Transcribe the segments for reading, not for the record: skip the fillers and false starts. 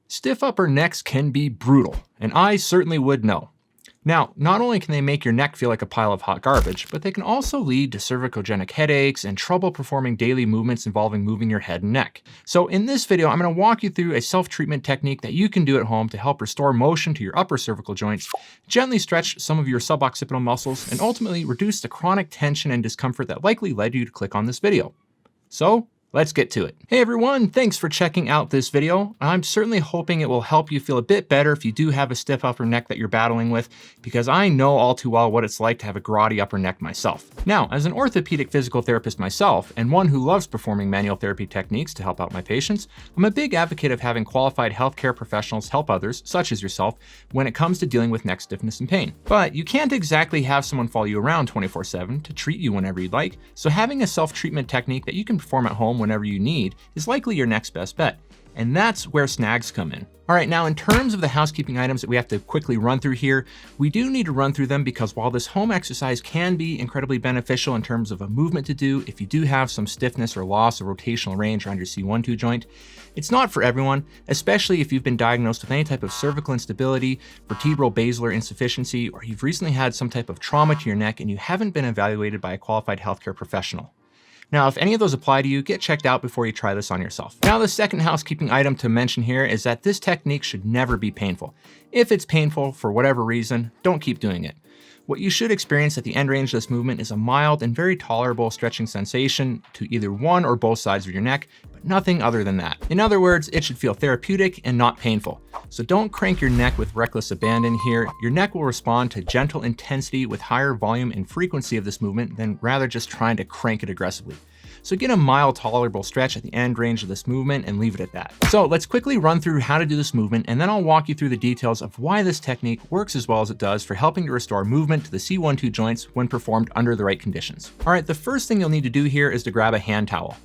Stiff upper necks can be brutal, and I certainly would know. Now, not only can they make your neck feel like a pile of hot garbage, but they can also lead to cervicogenic headaches and trouble performing daily movements involving moving your head and neck. So in this video, I'm going to walk you through a self-treatment technique that you can do at home to help restore motion to your upper cervical joints, gently stretch some of your suboccipital muscles, and ultimately reduce the chronic tension and discomfort that likely led you to click on this video. So, let's get to it. Hey everyone, thanks for checking out this video. I'm certainly hoping it will help you feel a bit better if you do have a stiff upper neck that you're battling with, because I know all too well what it's like to have a grotty upper neck myself. Now, as an orthopedic physical therapist myself, and one who loves performing manual therapy techniques to help out my patients, I'm a big advocate of having qualified healthcare professionals help others, such as yourself, when it comes to dealing with neck stiffness and pain. But you can't exactly have someone follow you around 24/7 to treat you whenever you'd like, so having a self-treatment technique that you can perform at home whenever you need is likely your next best bet. And that's where SNAGs come in. All right, now in terms of the housekeeping items that we have to quickly run through here, we do need to run through them because while this home exercise can be incredibly beneficial in terms of a movement to do if you do have some stiffness or loss of rotational range around your C1-2 joint, it's not for everyone, especially if you've been diagnosed with any type of cervical instability, vertebral basilar insufficiency, or you've recently had some type of trauma to your neck and you haven't been evaluated by a qualified healthcare professional. Now, if any of those apply to you, get checked out before you try this on yourself. Now, the second housekeeping item to mention here is that this technique should never be painful. If it's painful for whatever reason, don't keep doing it. What you should experience at the end range of this movement is a mild and very tolerable stretching sensation to either one or both sides of your neck, but nothing other than that. In other words, it should feel therapeutic and not painful. So don't crank your neck with reckless abandon here. Your neck will respond to gentle intensity with higher volume and frequency of this movement than rather just trying to crank it aggressively. So get a mild, tolerable stretch at the end range of this movement and leave it at that. So let's quickly run through how to do this movement, and then I'll walk you through the details of why this technique works as well as it does for helping to restore movement to the C1-2 joints when performed under the right conditions. All right, the first thing you'll need to do here is to grab a hand towel.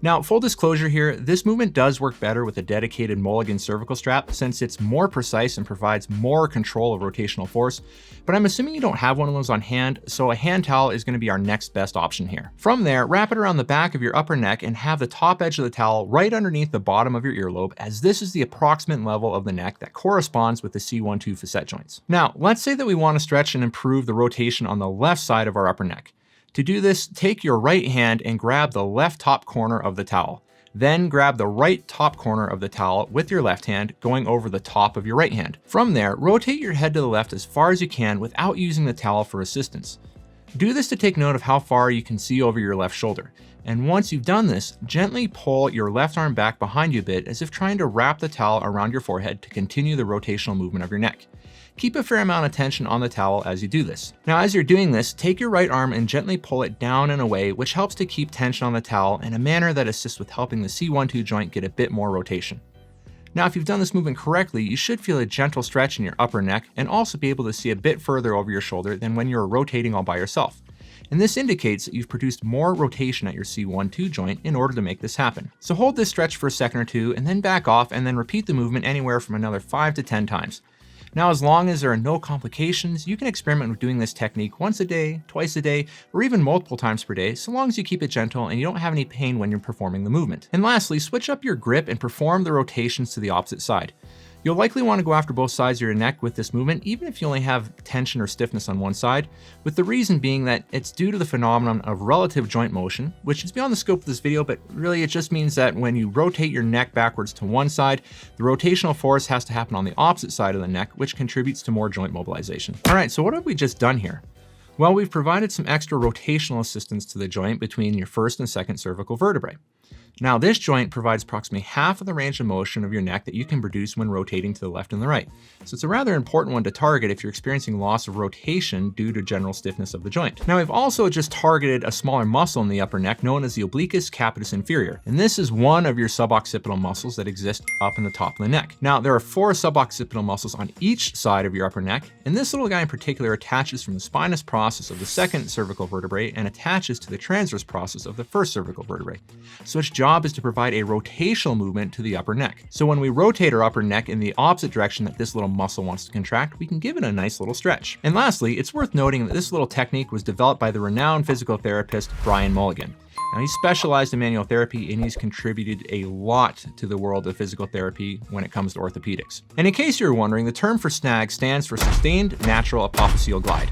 Now, full disclosure here, this movement does work better with a dedicated Mulligan cervical strap since it's more precise and provides more control of rotational force, but I'm assuming you don't have one of those on hand, so a hand towel is going to be our next best option here. From there, wrap it around the back of your upper neck and have the top edge of the towel right underneath the bottom of your earlobe, as this is the approximate level of the neck that corresponds with the C1-2 facet joints. Now, let's say that we want to stretch and improve the rotation on the left side of our upper neck. To do this, take your right hand and grab the left top corner of the towel. Then grab the right top corner of the towel with your left hand, going over the top of your right hand. From there, rotate your head to the left as far as you can without using the towel for assistance. Do this to take note of how far you can see over your left shoulder. And once you've done this, gently pull your left arm back behind you a bit as if trying to wrap the towel around your forehead to continue the rotational movement of your neck. Keep a fair amount of tension on the towel as you do this. Now, as you're doing this, take your right arm and gently pull it down and away, which helps to keep tension on the towel in a manner that assists with helping the C1-2 joint get a bit more rotation. Now, if you've done this movement correctly, you should feel a gentle stretch in your upper neck and also be able to see a bit further over your shoulder than when you're rotating all by yourself. And this indicates that you've produced more rotation at your C1-2 joint in order to make this happen. So hold this stretch for a second or two and then back off and then repeat the movement anywhere from another 5 to 10 times. Now, as long as there are no complications, you can experiment with doing this technique once a day, twice a day, or even multiple times per day, so long as you keep it gentle and you don't have any pain when you're performing the movement. And lastly, switch up your grip and perform the rotations to the opposite side. You'll likely want to go after both sides of your neck with this movement, even if you only have tension or stiffness on one side, with the reason being that it's due to the phenomenon of relative joint motion, which is beyond the scope of this video, but really it just means that when you rotate your neck backwards to one side, the rotational force has to happen on the opposite side of the neck, which contributes to more joint mobilization. All right, so what have we just done here? Well, we've provided some extra rotational assistance to the joint between your first and second cervical vertebrae. Now, this joint provides approximately half of the range of motion of your neck that you can produce when rotating to the left and the right. So it's a rather important one to target if you're experiencing loss of rotation due to general stiffness of the joint. Now, we've also just targeted a smaller muscle in the upper neck known as the obliquus capitis inferior. And this is one of your suboccipital muscles that exist up in the top of the neck. Now, there are 4 suboccipital muscles on each side of your upper neck, and this little guy in particular attaches from the spinous process of the second cervical vertebrae and attaches to the transverse process of the first cervical vertebrae. So its job is to provide a rotational movement to the upper neck. So when we rotate our upper neck in the opposite direction that this little muscle wants to contract, we can give it a nice little stretch. And lastly, it's worth noting that this little technique was developed by the renowned physical therapist Brian Mulligan. Now, he's specialized in manual therapy and he's contributed a lot to the world of physical therapy when it comes to orthopedics. And in case you're wondering, the term for SNAG stands for Sustained Natural Apophyseal Glide,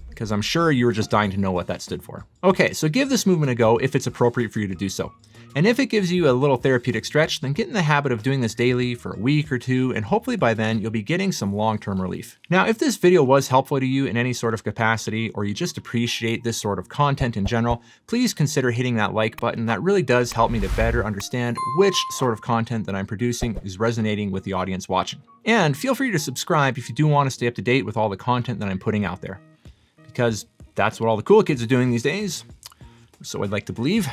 because I'm sure you were just dying to know what that stood for. Okay, so give this movement a go if it's appropriate for you to do so. And if it gives you a little therapeutic stretch, then get in the habit of doing this daily for a week or two, and hopefully by then you'll be getting some long-term relief. Now, if this video was helpful to you in any sort of capacity, or you just appreciate this sort of content in general, please consider hitting that like button. That really does help me to better understand which sort of content that I'm producing is resonating with the audience watching. And feel free to subscribe if you do want to stay up to date with all the content that I'm putting out there, because that's what all the cool kids are doing these days. So I'd like to believe.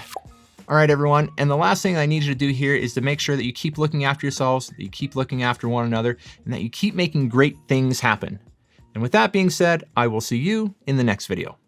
All right, everyone. And the last thing I need you to do here is to make sure that you keep looking after yourselves, that you keep looking after one another, and that you keep making great things happen. And with that being said, I will see you in the next video.